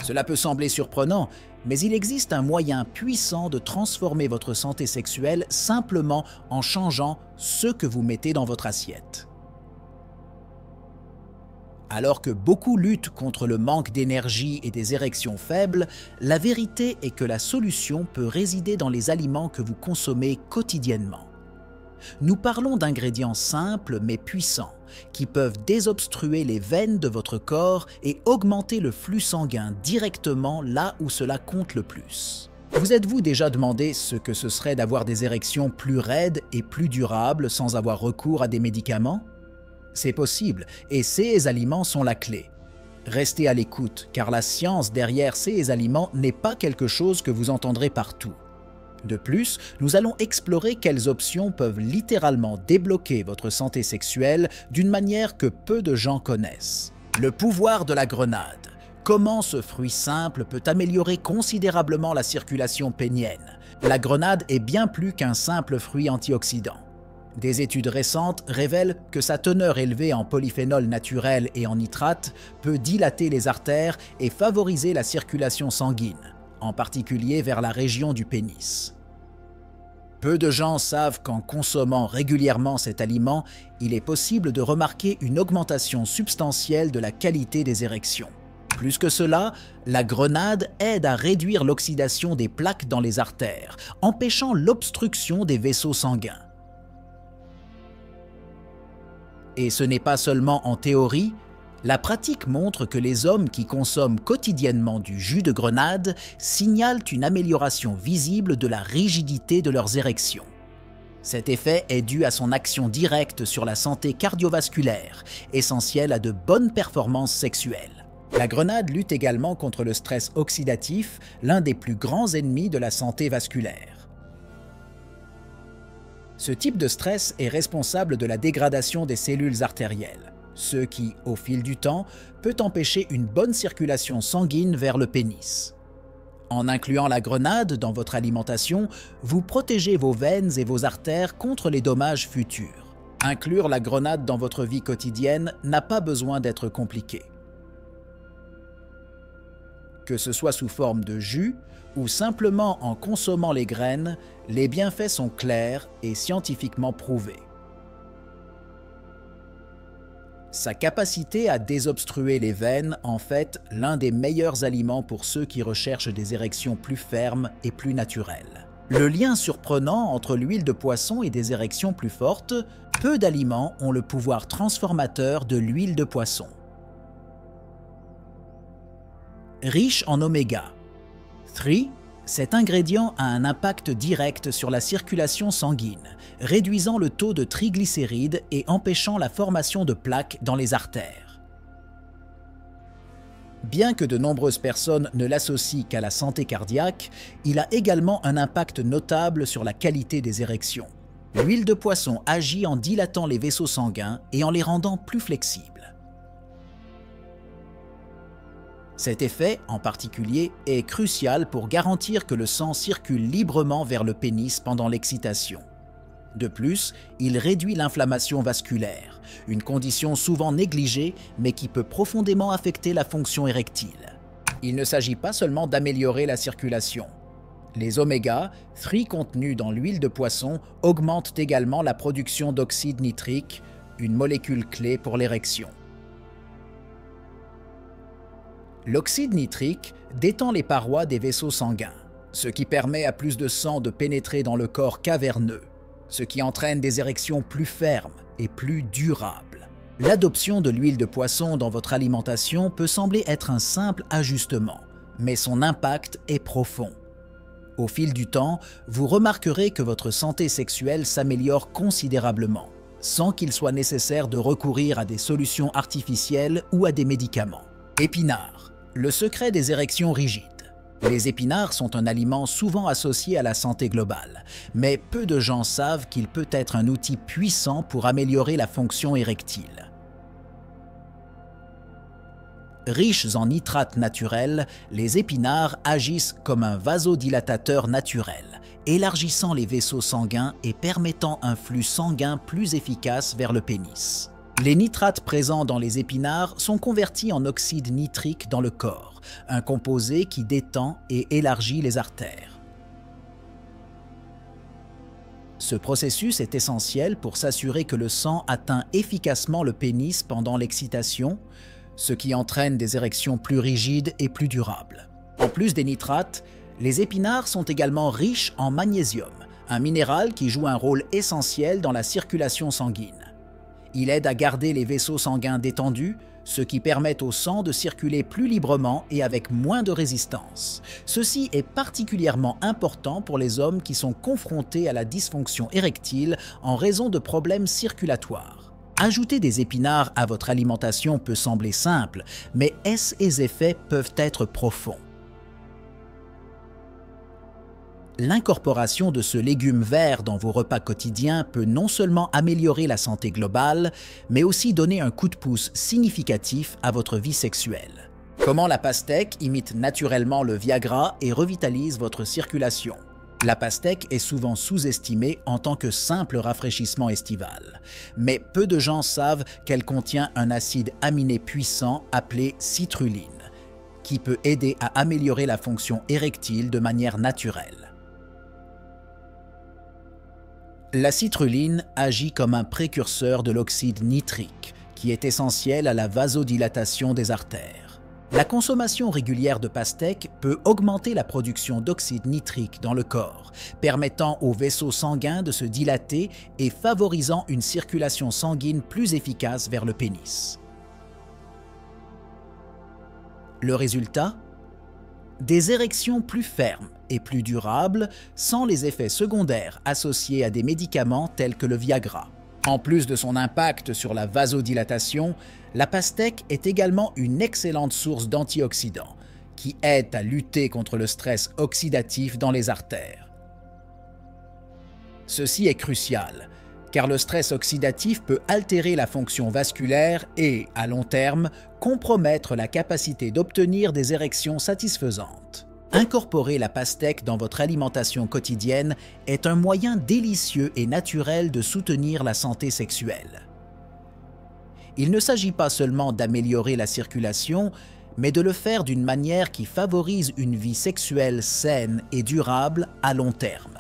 Cela peut sembler surprenant, mais il existe un moyen puissant de transformer votre santé sexuelle simplement en changeant ce que vous mettez dans votre assiette. Alors que beaucoup luttent contre le manque d'énergie et des érections faibles, la vérité est que la solution peut résider dans les aliments que vous consommez quotidiennement. Nous parlons d'ingrédients simples mais puissants, qui peuvent désobstruer les veines de votre corps et augmenter le flux sanguin directement là où cela compte le plus. Vous êtes-vous déjà demandé ce que ce serait d'avoir des érections plus raides et plus durables sans avoir recours à des médicaments? C'est possible, et ces aliments sont la clé. Restez à l'écoute, car la science derrière ces aliments n'est pas quelque chose que vous entendrez partout. De plus, nous allons explorer quelles options peuvent littéralement débloquer votre santé sexuelle d'une manière que peu de gens connaissent. Le pouvoir de la grenade. Comment ce fruit simple peut améliorer considérablement la circulation pénienne? La grenade est bien plus qu'un simple fruit antioxydant. Des études récentes révèlent que sa teneur élevée en polyphénol naturel et en nitrate peut dilater les artères et favoriser la circulation sanguine, en particulier vers la région du pénis. Peu de gens savent qu'en consommant régulièrement cet aliment, il est possible de remarquer une augmentation substantielle de la qualité des érections. Plus que cela, la grenade aide à réduire l'oxydation des plaques dans les artères, empêchant l'obstruction des vaisseaux sanguins. Et ce n'est pas seulement en théorie, la pratique montre que les hommes qui consomment quotidiennement du jus de grenade signalent une amélioration visible de la rigidité de leurs érections. Cet effet est dû à son action directe sur la santé cardiovasculaire, essentielle à de bonnes performances sexuelles. La grenade lutte également contre le stress oxydatif, l'un des plus grands ennemis de la santé vasculaire. Ce type de stress est responsable de la dégradation des cellules artérielles, ce qui, au fil du temps, peut empêcher une bonne circulation sanguine vers le pénis. En incluant la grenade dans votre alimentation, vous protégez vos veines et vos artères contre les dommages futurs. Inclure la grenade dans votre vie quotidienne n'a pas besoin d'être compliqué. Que ce soit sous forme de jus ou simplement en consommant les graines, les bienfaits sont clairs et scientifiquement prouvés. Sa capacité à désobstruer les veines en fait l'un des meilleurs aliments pour ceux qui recherchent des érections plus fermes et plus naturelles. Le lien surprenant entre l'huile de poisson et des érections plus fortes, peu d'aliments ont le pouvoir transformateur de l'huile de poisson. Riche en oméga 3, cet ingrédient a un impact direct sur la circulation sanguine, réduisant le taux de triglycérides et empêchant la formation de plaques dans les artères. Bien que de nombreuses personnes ne l'associent qu'à la santé cardiaque, il a également un impact notable sur la qualité des érections. L'huile de poisson agit en dilatant les vaisseaux sanguins et en les rendant plus flexibles. Cet effet, en particulier, est crucial pour garantir que le sang circule librement vers le pénis pendant l'excitation. De plus, il réduit l'inflammation vasculaire, une condition souvent négligée mais qui peut profondément affecter la fonction érectile. Il ne s'agit pas seulement d'améliorer la circulation. Les oméga 3 contenus dans l'huile de poisson augmentent également la production d'oxyde nitrique, une molécule clé pour l'érection. L'oxyde nitrique détend les parois des vaisseaux sanguins, ce qui permet à plus de sang de pénétrer dans le corps caverneux, ce qui entraîne des érections plus fermes et plus durables. L'adoption de l'huile de poisson dans votre alimentation peut sembler être un simple ajustement, mais son impact est profond. Au fil du temps, vous remarquerez que votre santé sexuelle s'améliore considérablement, sans qu'il soit nécessaire de recourir à des solutions artificielles ou à des médicaments. Épinards. Le secret des érections rigides. Les épinards sont un aliment souvent associé à la santé globale, mais peu de gens savent qu'il peut être un outil puissant pour améliorer la fonction érectile. Riches en nitrates naturels, les épinards agissent comme un vasodilatateur naturel, élargissant les vaisseaux sanguins et permettant un flux sanguin plus efficace vers le pénis. Les nitrates présents dans les épinards sont convertis en oxyde nitrique dans le corps, un composé qui détend et élargit les artères. Ce processus est essentiel pour s'assurer que le sang atteint efficacement le pénis pendant l'excitation, ce qui entraîne des érections plus rigides et plus durables. En plus des nitrates, les épinards sont également riches en magnésium, un minéral qui joue un rôle essentiel dans la circulation sanguine. Il aide à garder les vaisseaux sanguins détendus, ce qui permet au sang de circuler plus librement et avec moins de résistance. Ceci est particulièrement important pour les hommes qui sont confrontés à la dysfonction érectile en raison de problèmes circulatoires. Ajouter des épinards à votre alimentation peut sembler simple, mais ces effets peuvent être profonds. L'incorporation de ce légume vert dans vos repas quotidiens peut non seulement améliorer la santé globale, mais aussi donner un coup de pouce significatif à votre vie sexuelle. Comment la pastèque imite naturellement le Viagra et revitalise votre circulation? La pastèque est souvent sous-estimée en tant que simple rafraîchissement estival, mais peu de gens savent qu'elle contient un acide aminé puissant appelé citruline, qui peut aider à améliorer la fonction érectile de manière naturelle. La citruline agit comme un précurseur de l'oxyde nitrique, qui est essentiel à la vasodilatation des artères. La consommation régulière de pastèque peut augmenter la production d'oxyde nitrique dans le corps, permettant aux vaisseaux sanguins de se dilater et favorisant une circulation sanguine plus efficace vers le pénis. Le résultat? Des érections plus fermes et plus durables sans les effets secondaires associés à des médicaments tels que le Viagra. En plus de son impact sur la vasodilatation, la pastèque est également une excellente source d'antioxydants qui aident à lutter contre le stress oxydatif dans les artères. Ceci est crucial, car le stress oxydatif peut altérer la fonction vasculaire et, à long terme, compromettre la capacité d'obtenir des érections satisfaisantes. Incorporer la pastèque dans votre alimentation quotidienne est un moyen délicieux et naturel de soutenir la santé sexuelle. Il ne s'agit pas seulement d'améliorer la circulation, mais de le faire d'une manière qui favorise une vie sexuelle saine et durable à long terme.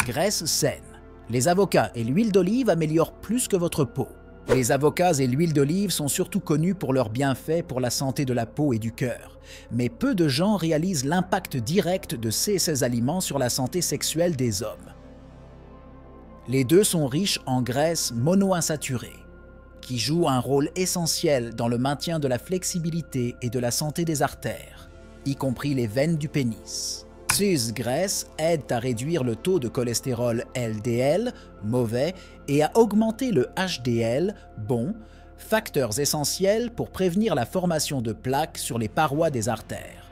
Graisse saine. Les avocats et l'huile d'olive améliorent plus que votre peau. Les avocats et l'huile d'olive sont surtout connus pour leurs bienfaits pour la santé de la peau et du cœur, mais peu de gens réalisent l'impact direct de ces aliments sur la santé sexuelle des hommes. Les deux sont riches en graisses monoinsaturées, qui jouent un rôle essentiel dans le maintien de la flexibilité et de la santé des artères, y compris les veines du pénis. Ces graisses aident à réduire le taux de cholestérol LDL, mauvais, et à augmenter le HDL, bon, facteurs essentiels pour prévenir la formation de plaques sur les parois des artères.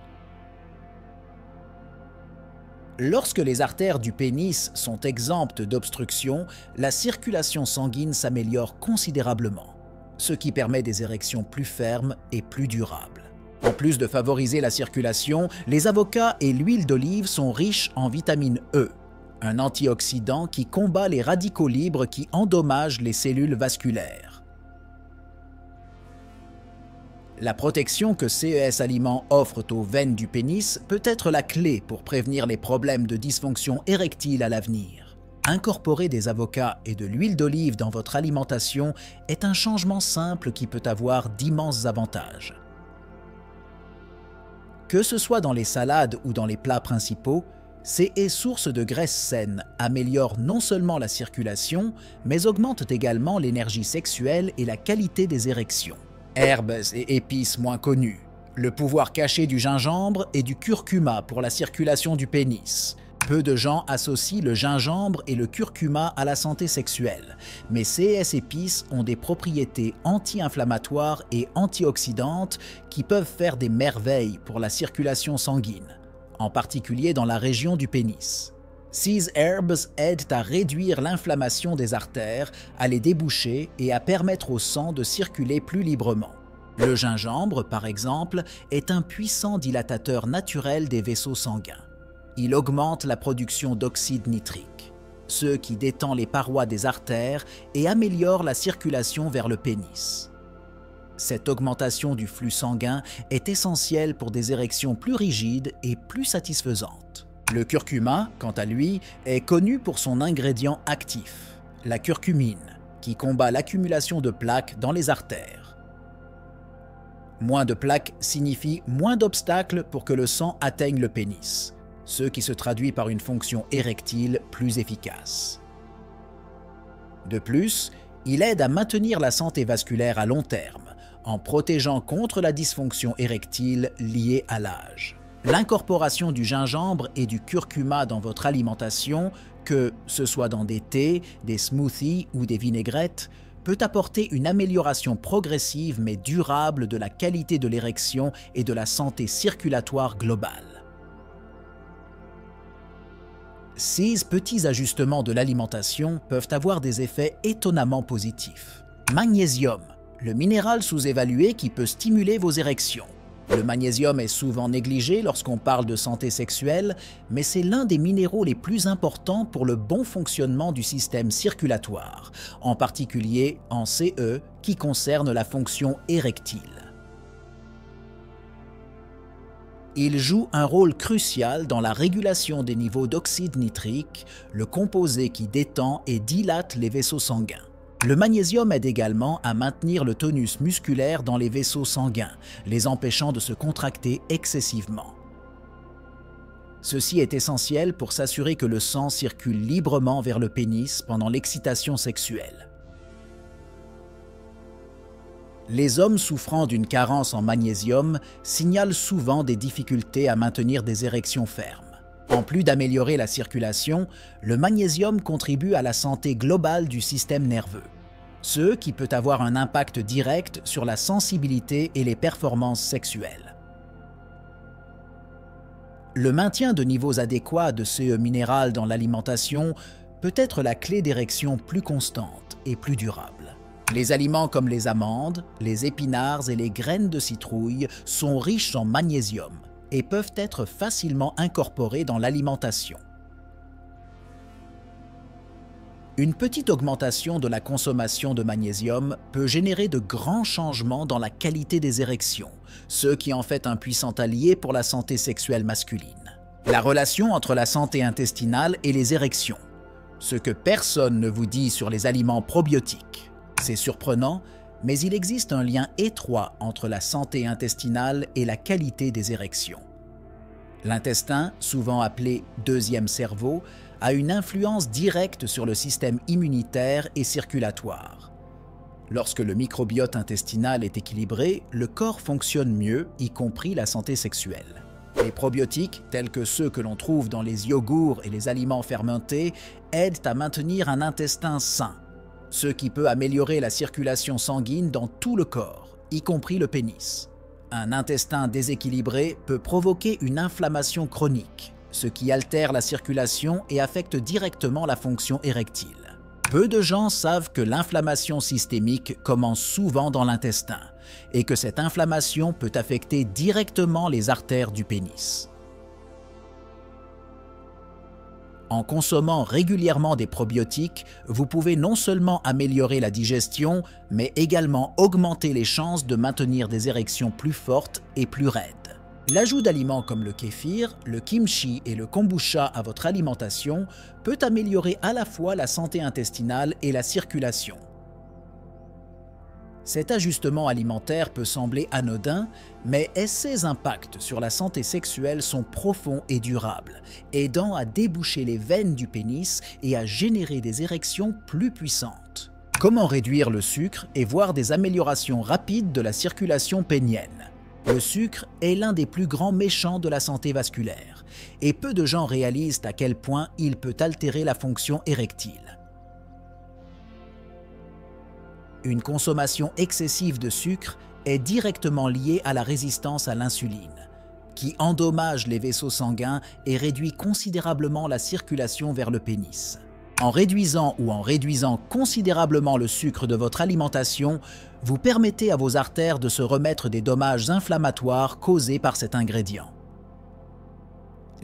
Lorsque les artères du pénis sont exemptes d'obstruction, la circulation sanguine s'améliore considérablement, ce qui permet des érections plus fermes et plus durables. En plus de favoriser la circulation, les avocats et l'huile d'olive sont riches en vitamine E, un antioxydant qui combat les radicaux libres qui endommagent les cellules vasculaires. La protection que ces aliments offrent aux veines du pénis peut être la clé pour prévenir les problèmes de dysfonction érectile à l'avenir. Incorporer des avocats et de l'huile d'olive dans votre alimentation est un changement simple qui peut avoir d'immenses avantages. Que ce soit dans les salades ou dans les plats principaux, ces sources de graisses saines améliorent non seulement la circulation, mais augmentent également l'énergie sexuelle et la qualité des érections. Herbes et épices moins connues, le pouvoir caché du gingembre et du curcuma pour la circulation du pénis. Peu de gens associent le gingembre et le curcuma à la santé sexuelle, mais ces épices ont des propriétés anti-inflammatoires et antioxydantes qui peuvent faire des merveilles pour la circulation sanguine, en particulier dans la région du pénis. Ces herbes aident à réduire l'inflammation des artères, à les déboucher et à permettre au sang de circuler plus librement. Le gingembre, par exemple, est un puissant dilatateur naturel des vaisseaux sanguins. Il augmente la production d'oxyde nitrique. ce qui détend les parois des artères et améliore la circulation vers le pénis. Cette augmentation du flux sanguin est essentielle pour des érections plus rigides et plus satisfaisantes. Le curcuma, quant à lui, est connu pour son ingrédient actif, la curcumine, qui combat l'accumulation de plaques dans les artères. Moins de plaques signifie moins d'obstacles pour que le sang atteigne le pénis, ce qui se traduit par une fonction érectile plus efficace. De plus, il aide à maintenir la santé vasculaire à long terme, en protégeant contre la dysfonction érectile liée à l'âge. L'incorporation du gingembre et du curcuma dans votre alimentation, que ce soit dans des thés, des smoothies ou des vinaigrettes, peut apporter une amélioration progressive mais durable de la qualité de l'érection et de la santé circulatoire globale. 6 petits ajustements de l'alimentation peuvent avoir des effets étonnamment positifs. Magnésium, le minéral sous-évalué qui peut stimuler vos érections. Le magnésium est souvent négligé lorsqu'on parle de santé sexuelle, mais c'est l'un des minéraux les plus importants pour le bon fonctionnement du système circulatoire, en particulier en CE qui concerne la fonction érectile. Il joue un rôle crucial dans la régulation des niveaux d'oxyde nitrique, le composé qui détend et dilate les vaisseaux sanguins. Le magnésium aide également à maintenir le tonus musculaire dans les vaisseaux sanguins, les empêchant de se contracter excessivement. Ceci est essentiel pour s'assurer que le sang circule librement vers le pénis pendant l'excitation sexuelle. Les hommes souffrant d'une carence en magnésium signalent souvent des difficultés à maintenir des érections fermes. En plus d'améliorer la circulation, le magnésium contribue à la santé globale du système nerveux, ce qui peut avoir un impact direct sur la sensibilité et les performances sexuelles. Le maintien de niveaux adéquats de ce minéral dans l'alimentation peut être la clé d'érection plus constante et plus durable. Les aliments comme les amandes, les épinards et les graines de citrouille sont riches en magnésium et peuvent être facilement incorporés dans l'alimentation. Une petite augmentation de la consommation de magnésium peut générer de grands changements dans la qualité des érections, ce qui en fait un puissant allié pour la santé sexuelle masculine. La relation entre la santé intestinale et les érections. Ce que personne ne vous dit sur les aliments probiotiques. C'est surprenant, mais il existe un lien étroit entre la santé intestinale et la qualité des érections. L'intestin, souvent appelé « deuxième cerveau », a une influence directe sur le système immunitaire et circulatoire. Lorsque le microbiote intestinal est équilibré, le corps fonctionne mieux, y compris la santé sexuelle. Les probiotiques, tels que ceux que l'on trouve dans les yogourts et les aliments fermentés, aident à maintenir un intestin sain, ce qui peut améliorer la circulation sanguine dans tout le corps, y compris le pénis. Un intestin déséquilibré peut provoquer une inflammation chronique, ce qui altère la circulation et affecte directement la fonction érectile. Peu de gens savent que l'inflammation systémique commence souvent dans l'intestin et que cette inflammation peut affecter directement les artères du pénis. En consommant régulièrement des probiotiques, vous pouvez non seulement améliorer la digestion, mais également augmenter les chances de maintenir des érections plus fortes et plus raides. L'ajout d'aliments comme le kéfir, le kimchi et le kombucha à votre alimentation peut améliorer à la fois la santé intestinale et la circulation. Cet ajustement alimentaire peut sembler anodin, mais ses impacts sur la santé sexuelle sont profonds et durables, aidant à déboucher les veines du pénis et à générer des érections plus puissantes. Comment réduire le sucre et voir des améliorations rapides de la circulation pénienne? Le sucre est l'un des plus grands méchants de la santé vasculaire, et peu de gens réalisent à quel point il peut altérer la fonction érectile. Une consommation excessive de sucre est directement liée à la résistance à l'insuline, qui endommage les vaisseaux sanguins et réduit considérablement la circulation vers le pénis. En réduisant considérablement le sucre de votre alimentation, vous permettez à vos artères de se remettre des dommages inflammatoires causés par cet ingrédient.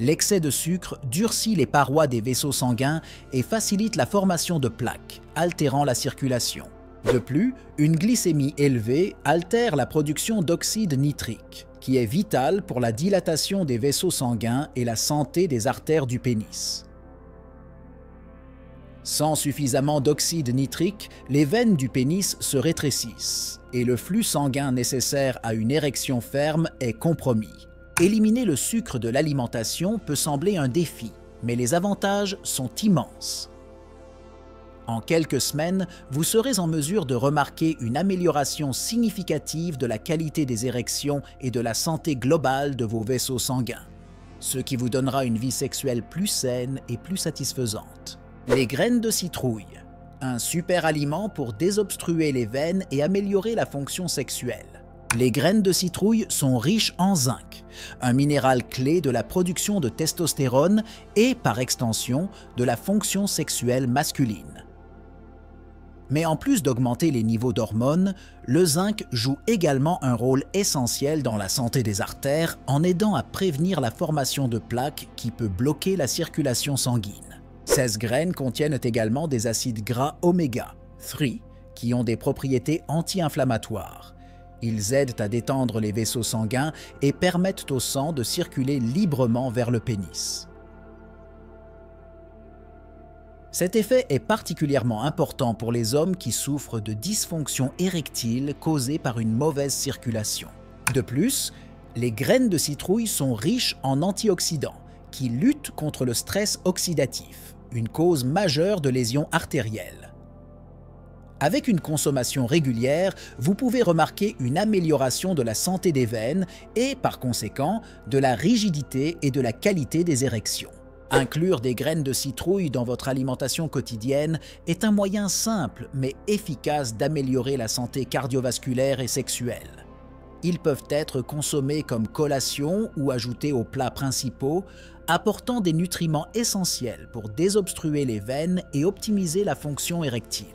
L'excès de sucre durcit les parois des vaisseaux sanguins et facilite la formation de plaques, altérant la circulation. De plus, une glycémie élevée altère la production d'oxyde nitrique, qui est vital pour la dilatation des vaisseaux sanguins et la santé des artères du pénis. Sans suffisamment d'oxyde nitrique, les veines du pénis se rétrécissent et le flux sanguin nécessaire à une érection ferme est compromis. Éliminer le sucre de l'alimentation peut sembler un défi, mais les avantages sont immenses. En quelques semaines, vous serez en mesure de remarquer une amélioration significative de la qualité des érections et de la santé globale de vos vaisseaux sanguins, ce qui vous donnera une vie sexuelle plus saine et plus satisfaisante. Les graines de citrouille, un super aliment pour désobstruer les veines et améliorer la fonction sexuelle. Les graines de citrouille sont riches en zinc, un minéral clé de la production de testostérone et, par extension, de la fonction sexuelle masculine. Mais en plus d'augmenter les niveaux d'hormones, le zinc joue également un rôle essentiel dans la santé des artères en aidant à prévenir la formation de plaques qui peut bloquer la circulation sanguine. Ces graines contiennent également des acides gras oméga 3 qui ont des propriétés anti-inflammatoires. Ils aident à détendre les vaisseaux sanguins et permettent au sang de circuler librement vers le pénis. Cet effet est particulièrement important pour les hommes qui souffrent de dysfonction érectile causée par une mauvaise circulation. De plus, les graines de citrouille sont riches en antioxydants qui luttent contre le stress oxydatif, une cause majeure de lésions artérielles. Avec une consommation régulière, vous pouvez remarquer une amélioration de la santé des veines et, par conséquent, de la rigidité et de la qualité des érections. Inclure des graines de citrouille dans votre alimentation quotidienne est un moyen simple mais efficace d'améliorer la santé cardiovasculaire et sexuelle. Ils peuvent être consommés comme collation ou ajoutés aux plats principaux, apportant des nutriments essentiels pour désobstruer les veines et optimiser la fonction érectile.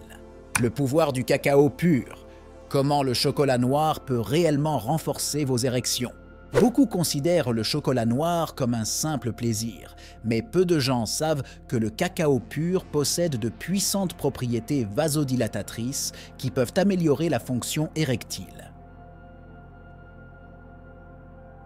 Le pouvoir du cacao pur. Comment le chocolat noir peut réellement renforcer vos érections. Beaucoup considèrent le chocolat noir comme un simple plaisir, mais peu de gens savent que le cacao pur possède de puissantes propriétés vasodilatatrices qui peuvent améliorer la fonction érectile.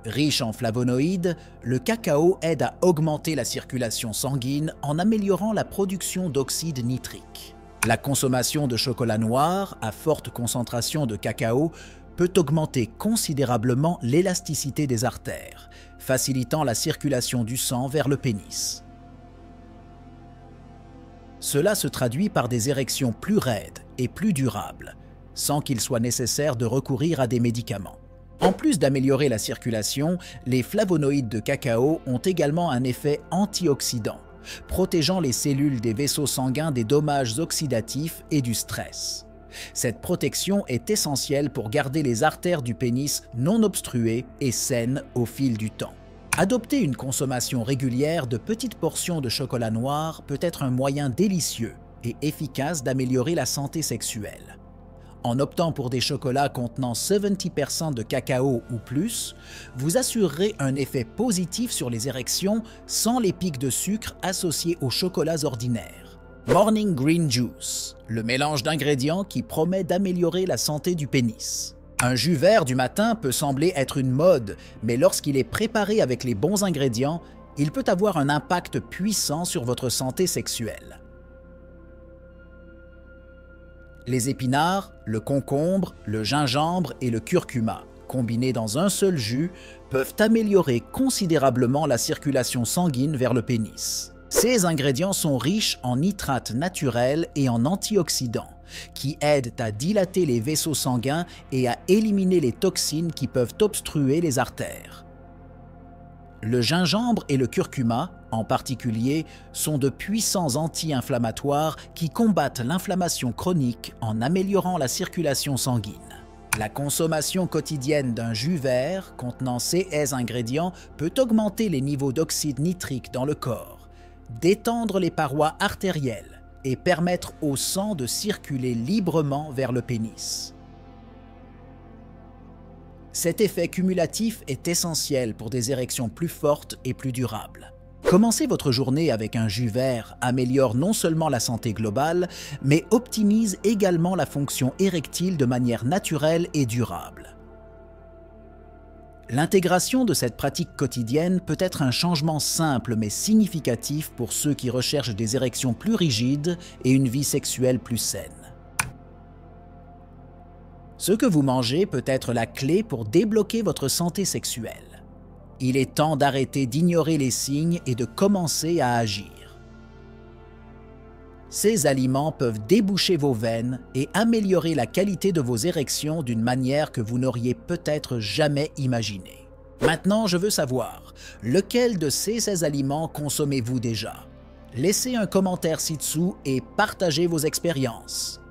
Riche en flavonoïdes, le cacao aide à augmenter la circulation sanguine en améliorant la production d'oxyde nitrique. La consommation de chocolat noir à forte concentration de cacao peut augmenter considérablement l'élasticité des artères, facilitant la circulation du sang vers le pénis. Cela se traduit par des érections plus raides et plus durables, sans qu'il soit nécessaire de recourir à des médicaments. En plus d'améliorer la circulation, les flavonoïdes de cacao ont également un effet antioxydant, protégeant les cellules des vaisseaux sanguins des dommages oxydatifs et du stress. Cette protection est essentielle pour garder les artères du pénis non obstruées et saines au fil du temps. Adopter une consommation régulière de petites portions de chocolat noir peut être un moyen délicieux et efficace d'améliorer la santé sexuelle. En optant pour des chocolats contenant 70% de cacao ou plus, vous assurerez un effet positif sur les érections sans les pics de sucre associés aux chocolats ordinaires. Morning Green Juice, le mélange d'ingrédients qui promet d'améliorer la santé du pénis. Un jus vert du matin peut sembler être une mode, mais lorsqu'il est préparé avec les bons ingrédients, il peut avoir un impact puissant sur votre santé sexuelle. Les épinards, le concombre, le gingembre et le curcuma, combinés dans un seul jus, peuvent améliorer considérablement la circulation sanguine vers le pénis. Ces ingrédients sont riches en nitrates naturels et en antioxydants, qui aident à dilater les vaisseaux sanguins et à éliminer les toxines qui peuvent obstruer les artères. Le gingembre et le curcuma, en particulier, sont de puissants anti-inflammatoires qui combattent l'inflammation chronique en améliorant la circulation sanguine. La consommation quotidienne d'un jus vert contenant ces ingrédients peut augmenter les niveaux d'oxyde nitrique dans le corps, détendre les parois artérielles et permettre au sang de circuler librement vers le pénis. Cet effet cumulatif est essentiel pour des érections plus fortes et plus durables. Commencer votre journée avec un jus vert améliore non seulement la santé globale, mais optimise également la fonction érectile de manière naturelle et durable. L'intégration de cette pratique quotidienne peut être un changement simple mais significatif pour ceux qui recherchent des érections plus rigides et une vie sexuelle plus saine. Ce que vous mangez peut être la clé pour débloquer votre santé sexuelle. Il est temps d'arrêter d'ignorer les signes et de commencer à agir. Ces aliments peuvent déboucher vos veines et améliorer la qualité de vos érections d'une manière que vous n'auriez peut-être jamais imaginée. Maintenant, je veux savoir, lequel de ces 16 aliments consommez-vous déjà? Laissez un commentaire ci-dessous et partagez vos expériences.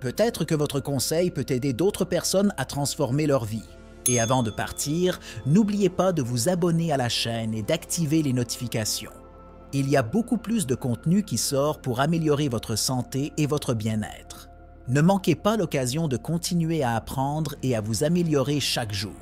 Peut-être que votre conseil peut aider d'autres personnes à transformer leur vie. Et avant de partir, n'oubliez pas de vous abonner à la chaîne et d'activer les notifications. Il y a beaucoup plus de contenu qui sort pour améliorer votre santé et votre bien-être. Ne manquez pas l'occasion de continuer à apprendre et à vous améliorer chaque jour.